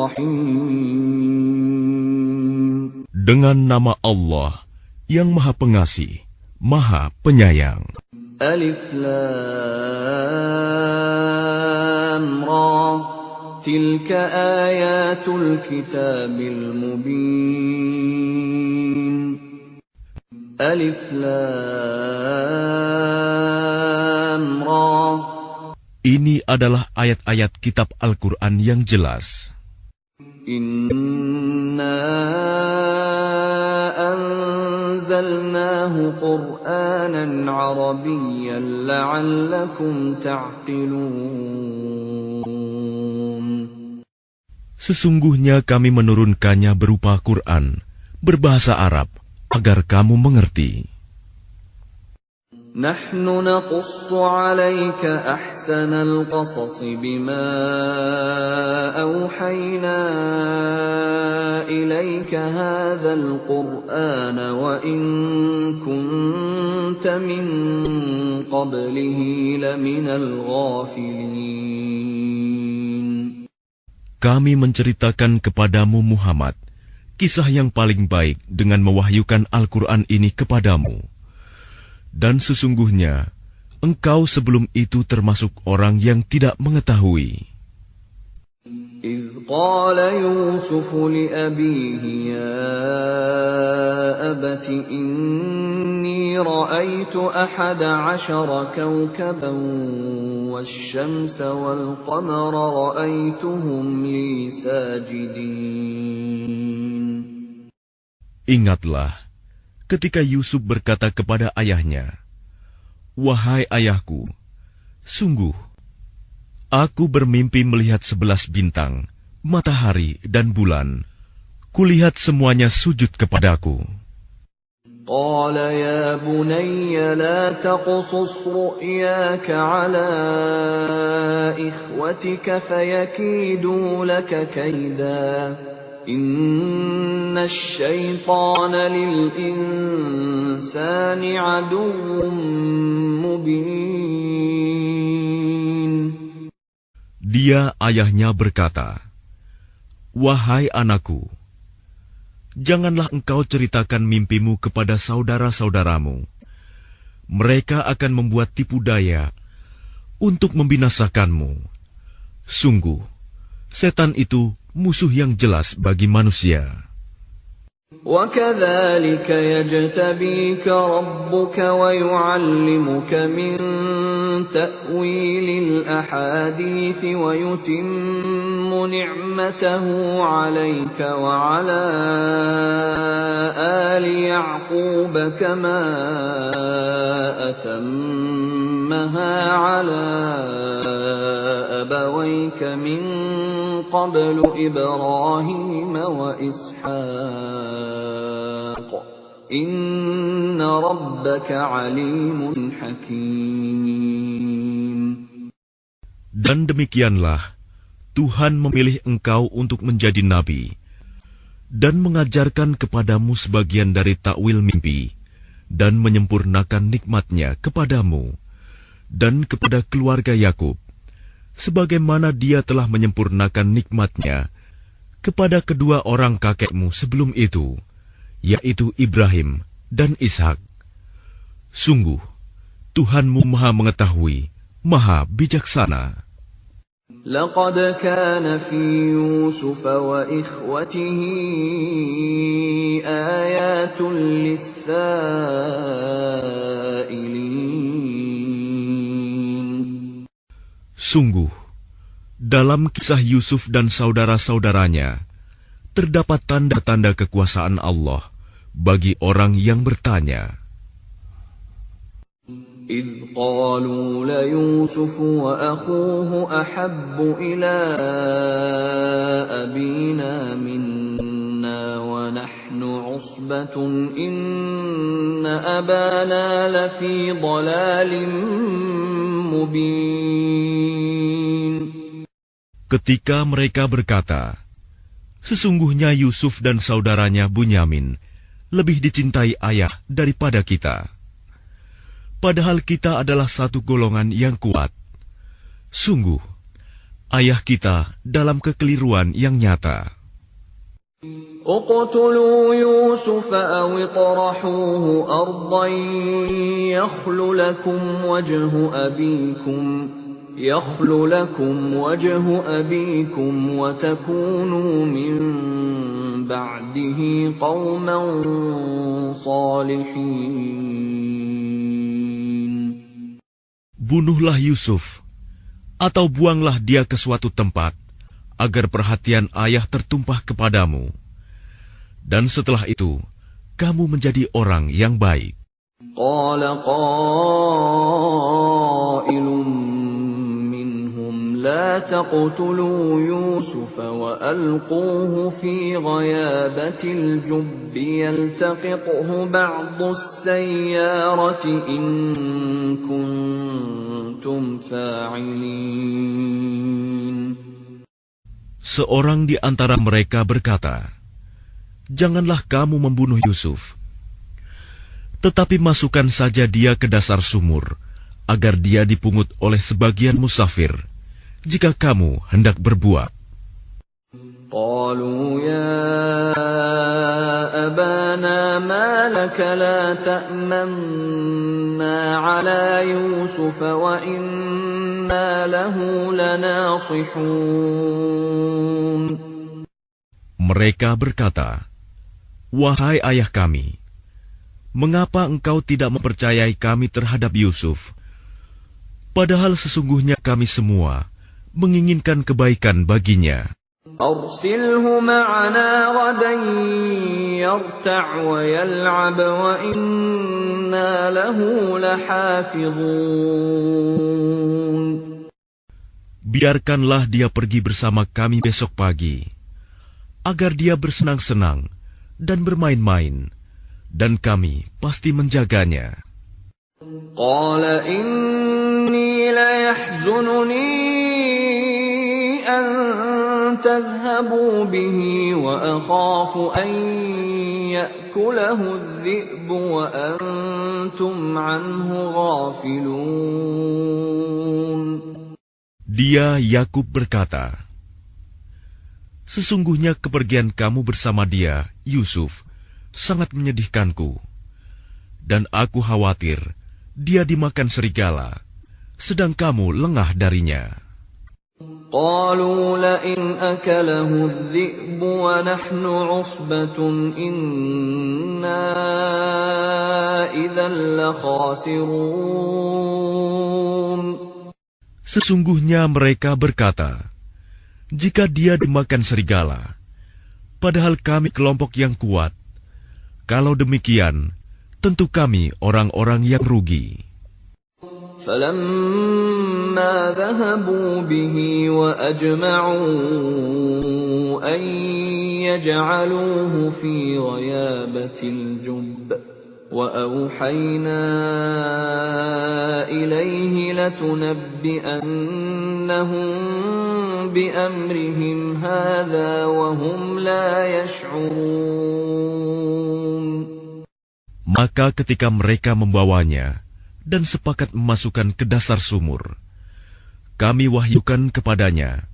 الرحيم. Dengan nama Allah yang Maha Pengasih, Maha Penyayang. ألف لام را تلك آيات الكتاب المبين. ألف لام را. Ini adalah ayat-ayat kitab Al-Quran yang jelas. Inna anzalnahu Qur'anan Arabiyyan la'allakum ta'qilun. Sesungguhnya kami menurunkannya berupa Quran, berbahasa Arab, agar kamu mengerti. Nahnu naqussu 'alaika ahsanal qasas bima awhayna ilayka hadzal qur'ana wa in kunta min qablihi laminal ghafilin. Kami menceritakan kepadamu Muhammad kisah yang paling baik dengan mewahyukan Al-Quran ini kepadamu. Dan sesungguhnya, engkau sebelum itu termasuk orang yang tidak mengetahui. إذ قال يوسف لأبيه يا أبت إني رأيت 11 كوكبا والشمس والقمر رأيتهم لي ساجدين. Ingatlah, ketika Yusuf berkata kepada ayahnya, "Wahai ayahku, sungguh, aku bermimpi melihat 11 bintang, matahari dan bulan. Kulihat semuanya sujud kepadaku." قال يا بني لا تقصص رؤياك على إخوتك فيكيدوا لك كيدا إن الشيطان للإنسان عدو مبين. Dia ayahnya berkata, "Wahai anakku, janganlah engkau ceritakan mimpimu kepada saudara-saudaramu. Mereka akan membuat tipu daya untuk membinasakanmu. Sungguh, setan itu musuh yang jelas bagi manusia." وَكَذَلِكَ يَجْتَبِيكَ رَبُّكَ وَيُعَلِّمُكَ مِن تَأْوِيلِ الْأَحَادِيثِ وَيُتِمُّ نِعْمَتَهُ عَلَيْكَ وَعَلَى آلِ يَعْقُوبَ كَمَا أَتَمَّهَا عَلَى أَبَوَيْكَ مِن قَبْلُ إِبْرَاهِيمَ وَإِسْحَاقَ إِنَّ رَبَّكَ عَلِيمٌ حَكِيمٌ. Dan demikianlah Tuhan memilih engkau untuk menjadi nabi dan mengajarkan kepadamu sebagian dari takwil mimpi dan menyempurnakan nikmat-Nya kepadamu dan kepada keluarga Yakub, sebagaimana Dia telah menyempurnakan nikmat-Nya kepada kedua orang kakekmu sebelum itu, yaitu Ibrahim dan Ishak. Sungguh, Tuhanmu Maha Mengetahui, Maha Bijaksana. لقد كان في يوسف وإخوته آيات للسائلين. Sungguh, dalam kisah Yusuf dan saudara-saudaranya, terdapat tanda-tanda kekuasaan Allah bagi orang yang bertanya. إذ قالوا ليوسف وأخوه أحب إلى أبينا منا ونحن عصبة إن أبانا لفي ضلال مبين. Ketika mereka berkata, "Sesungguhnya Yusuf dan saudaranya Bunyamin lebih dicintai ayah daripada kita. Padahal kita adalah satu golongan yang kuat. Sungguh, ayah kita dalam kekeliruan yang nyata. اقتلوا يوسف أو اطرحوه أرضا يخل لكم وجه أبيكم وتكونوا من بعده قوما صالحين. Bunuhlah Yusuf, atau buanglah dia ke suatu tempat, agar perhatian ayah tertumpah kepadamu. Dan setelah itu, kamu menjadi orang yang baik. قال قائل منهم لا تقتلوا يوسف وألقوه في غيابة الجب يلتقطه بعض السيارة إن كنتم فاعلين. Seorang di antara mereka berkata, "Janganlah kamu membunuh Yusuf. Tetapi masukkan saja dia ke dasar sumur, agar dia dipungut oleh sebagian musafir, jika kamu hendak berbuat." قالوا يا أبانا ما لك لا تأمنا على يوسف وإنا له لناصحون. Mereka berkata, "Wahai ayah kami, mengapa engkau tidak mempercayai kami terhadap Yusuf? Padahal sesungguhnya kami semua menginginkan kebaikan baginya. أرسله معنا غدا يرتع ويلعب وإنا له لحافظون. Biarkanlah dia pergi bersama kami besok pagi, agar dia bersenang-senang dan bermain-main, dan kami pasti menjaganya." قال إني ليحزنني أن تذهبوا به وأخاف أن يأكله الذئب وأنتم عنه غافلون. Dia Yakub berkata, "Sesungguhnya kepergian kamu bersama dia, Yusuf, sangat menyedihkanku, dan aku khawatir dia dimakan serigala, sedang kamu lengah darinya." قالوا لئن أكله الذئب ونحن عصبة إنا إذا لخاسرون. Sesungguhnya mereka berkata, "Jika dia dimakan serigala, padahal kami kelompok yang kuat, kalau demikian, tentu kami orang-orang yang rugi." فلما ذهبوا به وأجمعوا أن يجعلوه في غيابة الجب وأوحينا إليه لتنبئنهم بأمرهم هذا وهم لا يشعرون. Maka ketika mereka membawanya dan sepakat memasukkan ke dasar sumur, kami wahyukan kepadanya,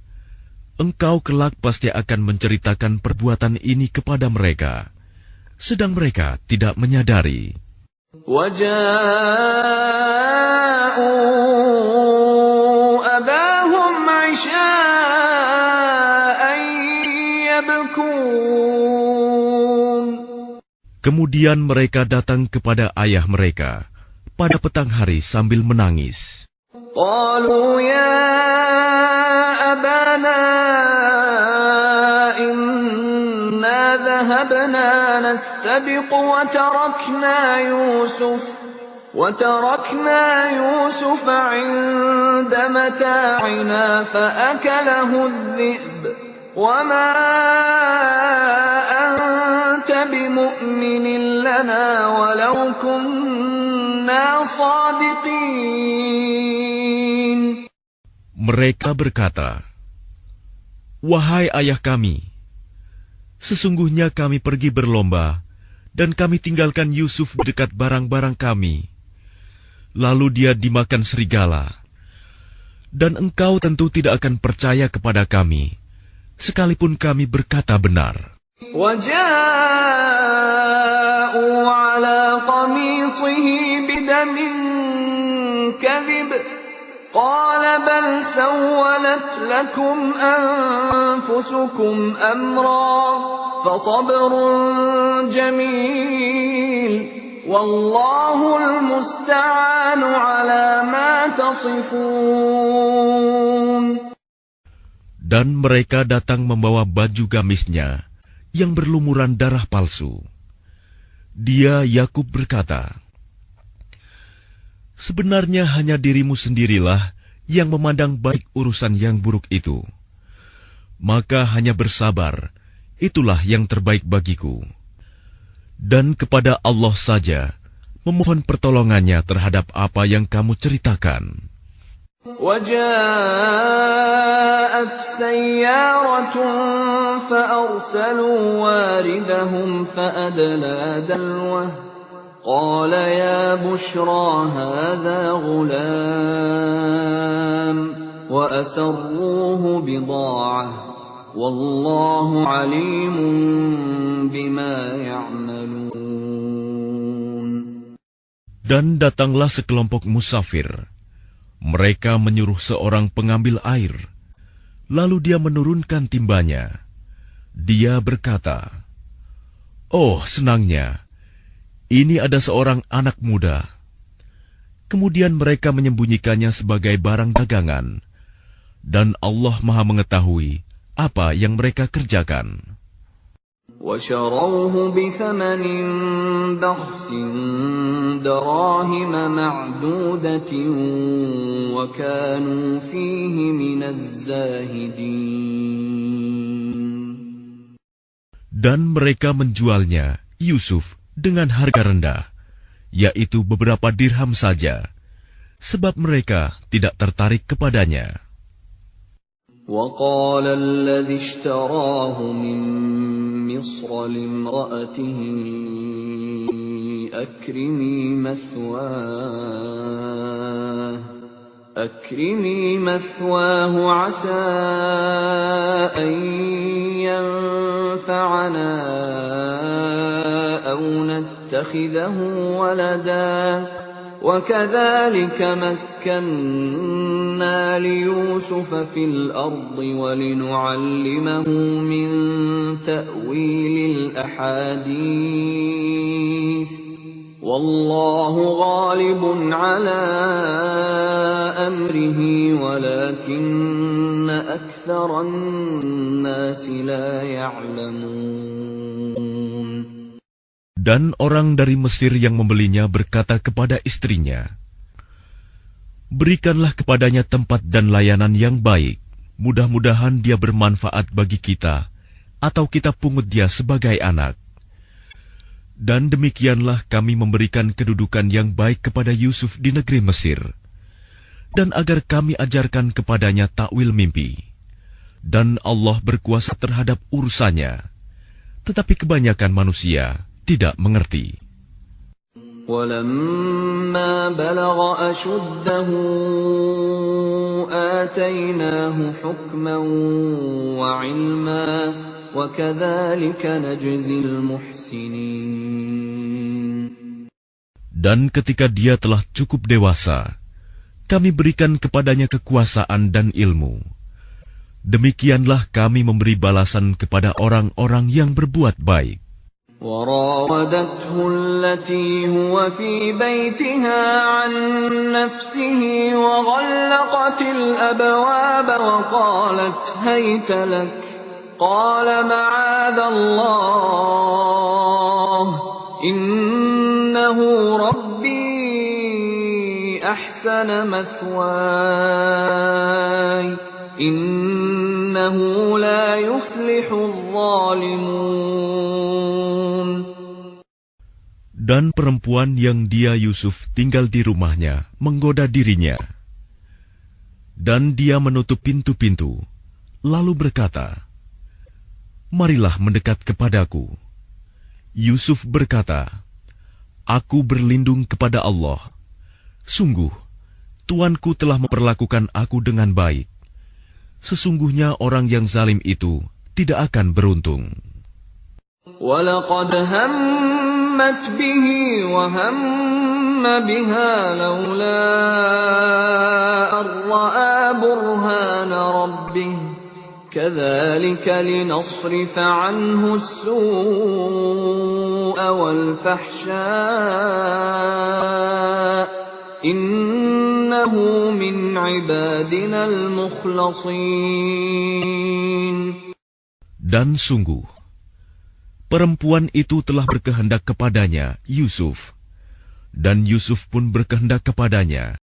"Engkau kelak pasti akan menceritakan perbuatan ini kepada mereka," sedang mereka tidak menyadari. وَجَاءُوا أَبَاهُمْ عِشَاءً يَبْكُونَ. Kemudian mereka datang kepada ayah mereka pada petang hari sambil menangis. قالوا يا أبانا إنا ذهبنا نستبق وتركنا يوسف عند متاعنا فأكله الذئب وما أنت بمؤمن لنا ولو كنا صادقين. Mereka berkata, "Wahai ayah kami, sesungguhnya kami pergi berlomba dan kami tinggalkan Yusuf di dekat barang-barang kami. Lalu dia dimakan serigala. Dan engkau tentu tidak akan percaya kepada kami, sekalipun kami berkata benar. وَجَاءُوا عَلَى قَمِيصِهِ بِدَمٍ كَذِبٍ قَالَ بَلْ سَوَّلَتْ لَكُمْ أَنفُسُكُمْ أَمْرًا فَصَبْرٌ جَمِيلٌ وَاللَّهُ الْمُسْتَعَانُ عَلَى مَا تَصِفُونَ. Dan mereka datang membawa baju gamisnya yang berlumuran darah palsu. Dia, Yakub, berkata, sebenarnya hanya dirimu sendirilah yang memandang baik urusan yang buruk itu. Maka hanya bersabar, itulah yang terbaik bagiku. Dan kepada Allah saja memohon pertolongannya terhadap apa yang kamu ceritakan. وَجَاءَتْ سَيَّارَةٌ فَأَرْسَلُوا وَارِدَهُمْ فَأَدْلَىٰ دَلْوَهُ قَالَ يَا بُشْرَىٰ هَٰذَا غُلَامٌ وَأَسَرُّوهُ بِضَاعَةً وَاللَّهُ عَلِيمٌ بِمَا يَعْمَلُونَ. Dan datanglah sekelompok musafir. Mereka menyuruh seorang pengambil air, lalu dia menurunkan timbanya. Dia berkata, oh senangnya, ini ada seorang anak muda. Kemudian mereka menyembunyikannya sebagai barang dagangan, dan Allah Maha mengetahui apa yang mereka kerjakan. وَشَرَوْهُ بِثَمَنٍ بَخْسٍ دَرَاهِمَ مَعْدُودَةٍ وَكَانُوا فِيهِ مِنَ الزَّاهِدِينَ. Dan mereka menjualnya, Yusuf, dengan harga rendah, yaitu beberapa dirham saja, sebab mereka tidak tertarik kepadanya. وَقَالَ الَّذِي اشْتَرَاهُ مِنْ مِصْرَ لِامْرَأَتِهِ أَكْرِمِي مَثْوَاهُ عَسَىٰ أَنْ يَنفَعَنَا أَوْ نَتَّخِذَهُ وَلَدًا وَكَذَلِكَ مَكَّنَّا لِيُوسُفَ فِي الْأَرْضِ وَلِنُعَلِّمَهُ مِنْ تَأْوِيلِ الْأَحَادِيثِ وَاللَّهُ غَالِبٌ عَلَى أَمْرِهِ وَلَكِنَّ أَكْثَرَ النَّاسِ لَا يَعْلَمُونَ. Dan orang dari Mesir yang membelinya berkata kepada istrinya, berikanlah kepadanya tempat dan layanan yang baik. Mudah-mudahan dia bermanfaat bagi kita, atau kita pungut dia sebagai anak. Dan demikianlah kami memberikan kedudukan yang baik kepada Yusuf di negeri Mesir, dan agar kami ajarkan kepadanya takwil mimpi. Dan Allah berkuasa terhadap urusannya, tetapi kebanyakan manusia tidak mengerti. وَلَمَّا بَلَغَ أَشُدَّهُ آتَيْنَاهُ حُكْمًا وَعِلْمًا وَكَذَلِكَ نَجْزِي الْمُحْسِنِينَ. Dan ketika dia telah cukup dewasa, kami berikan kepadanya kekuasaan dan ilmu. Demikianlah kami memberi balasan kepada orang-orang yang berbuat baik. وراودته التي هو في بيتها عن نفسه وغلقت الأبواب وقالت هيت لك قال معاذ الله إنه ربي أحسن مثواي إنه لا يفلح الظالمون. Dan perempuan yang dia Yusuf tinggal di rumahnya menggoda dirinya. Dan dia menutup pintu-pintu, lalu berkata, marilah mendekat kepadaku. Yusuf berkata, aku berlindung kepada Allah. Sungguh, Tuanku telah memperlakukan aku dengan baik. Sesungguhnya orang yang zalim itu tidak akan beruntung. وَلَقَدْ هَمَّتْ بِهِ وَهَمَّ بِهَا لَوْلَا أَن رَّأَىٰ بُرْهَانَ رَبِّهِ كَذَٰلِكَ لِنَصْرِفَ عَنْهُ السُّوءَ وَالْفَحْشَاءَ إِنَّهُ مِنْ عِبَادِنَا الْمُخْلَصِينَ. Dan sungguh, perempuan itu telah berkehendak kepadanya, Yusuf. Dan Yusuf pun berkehendak kepadanya.